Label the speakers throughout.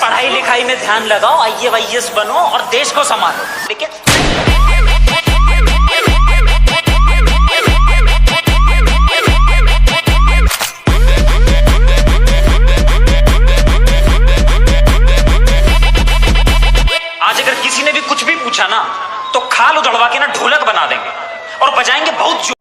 Speaker 1: पढ़ाई लिखाई में ध्यान लगाओ, IAS बनो और देश को संभालो। लेकिन आज अगर किसी ने भी कुछ भी पूछा ना तो खाल उधड़वा के ना ढोलक बना देंगे और बजाएंगे बहुत।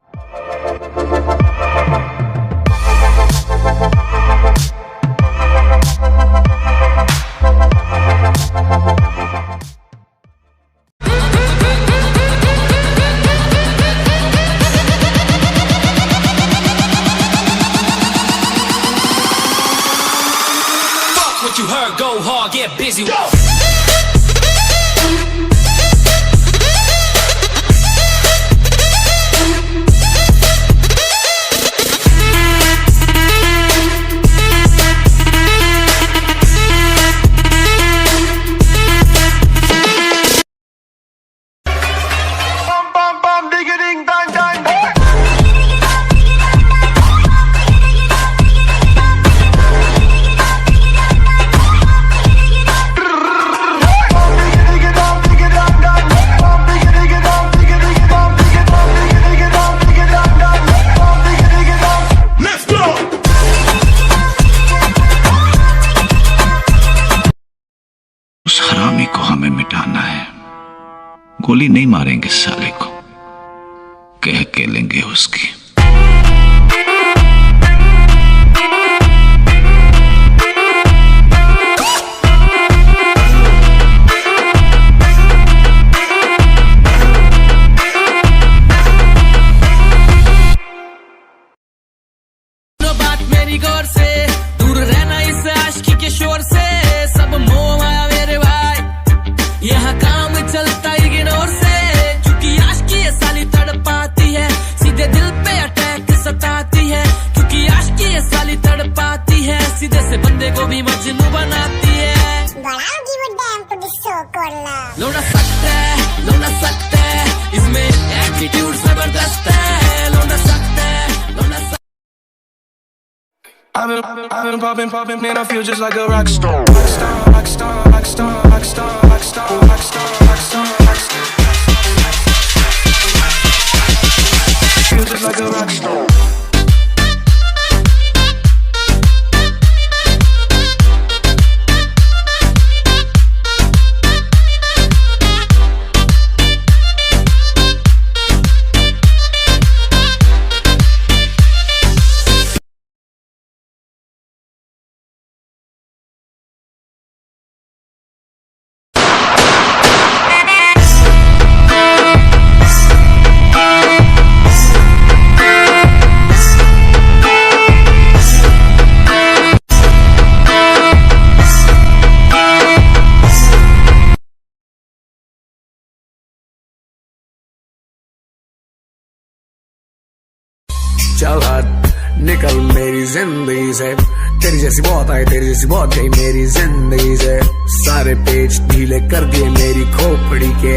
Speaker 2: What you heard, go hard, get busy.
Speaker 3: उस हरामी को हमें मिटाना है। गोली नहीं मारेंगे साले को, कह के लेंगे उसकी।
Speaker 2: बात मेरी गौर से दूर रहना इस आशिकी के शोर से, सब मोह माया मेरे भाई, यहाँ काम चलता इग्नोर से। क्योंकि आशिकी ये साली तड़पाती है, सीधे दिल पे अटैक सताती है। क्योंकि आशिकी ये साली तड़पाती है, सीधे से बंदे को भी मजनू बनाती है। लौटा सकता है, लौटा सकता है, इसमें एटीट्यूड जबरदस्त है। लौटा सकता है, लौटा सकता है।
Speaker 4: I've been popping, man, I feel just like a rock star. Rock star, rock star, rock star, rock star, rock star, rock star, rock star, rock star. Feel just like a rock star.
Speaker 5: चल हट निकल मेरी जिंदगी से, तेरी जैसी बहुत आई, तेरी जैसी बहुत गई मेरी जिंदगी से। सारे पेज ढीले कर दिए मेरी खोपड़ी के,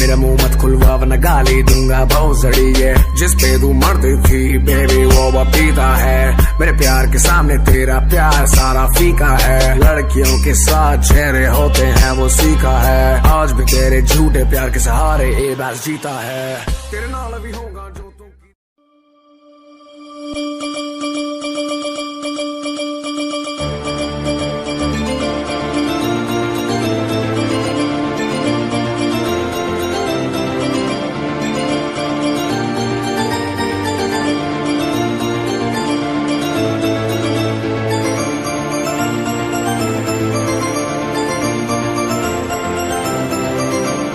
Speaker 5: मेरा मुंह मत खुलवा वरना गाली दूंगा भौसड़ी है। जिस पे तू मरती थी बेबी वो पीता है, मेरे प्यार के सामने तेरा प्यार सारा फीका है। लड़कियों के साथ चेहरे होते हैं वो सीखा है, आज भी तेरे झूठे प्यार के सहारे ए बैस जीता है। तेरे नाल भी हो